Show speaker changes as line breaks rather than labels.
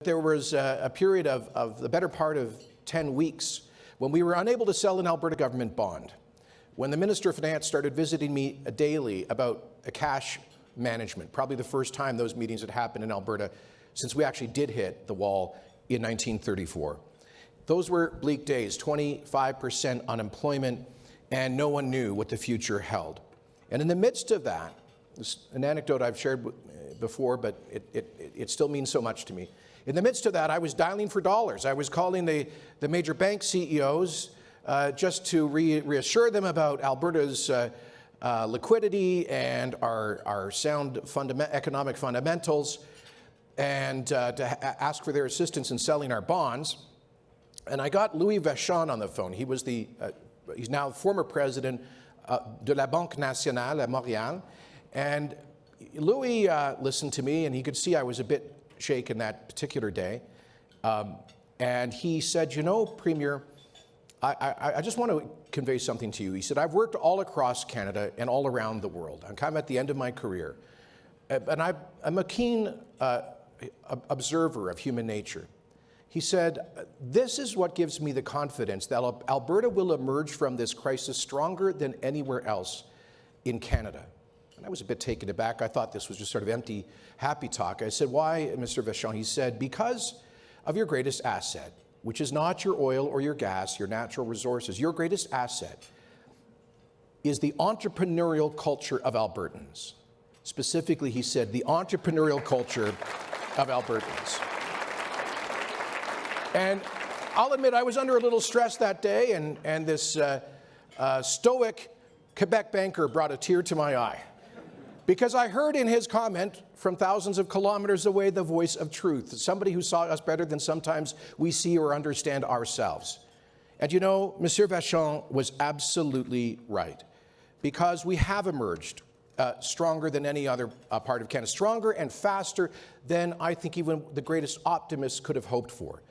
There was a period of the better part of 10 weeks when we were unable to sell an Alberta government bond, when the Minister of Finance started visiting me daily about cash management, probably the first time those meetings had happened in Alberta since we actually did hit the wall in 1934. Those were bleak days, 25% unemployment, and no one knew what the future held. And in the midst of that, this is an anecdote I've shared before, but it still means so much to me. In the midst of that, I was dialing for dollars. I was calling the major bank CEOs just to reassure them about Alberta's liquidity and our sound economic fundamentals, and to ask for their assistance in selling our bonds. And I got Louis Vachon on the phone. He was he's now former president de la Banque Nationale at Montréal. And Louis listened to me, and he could see I was a bit shaken that particular day. And he said, you know, Premier, I just want to convey something to you. He said, I've worked all across Canada and all around the world. I'm kind of at the end of my career. And I'm a keen observer of human nature. He said, this is what gives me the confidence that Alberta will emerge from this crisis stronger than anywhere else in Canada. And I was a bit taken aback. I thought this was just sort of empty, happy talk. I said, why, Mr. Vachon? He said, because of your greatest asset, which is not your oil or your gas, your natural resources. Your greatest asset is the entrepreneurial culture of Albertans. Specifically, he said, the entrepreneurial culture of Albertans. And I'll admit I was under a little stress that day, and this stoic Quebec banker brought a tear to my eye, because I heard in his comment from thousands of kilometers away the voice of truth, somebody who saw us better than sometimes we see or understand ourselves. And you know, Monsieur Vachon was absolutely right, because we have emerged stronger than any other part of Canada, stronger and faster than I think even the greatest optimists could have hoped for.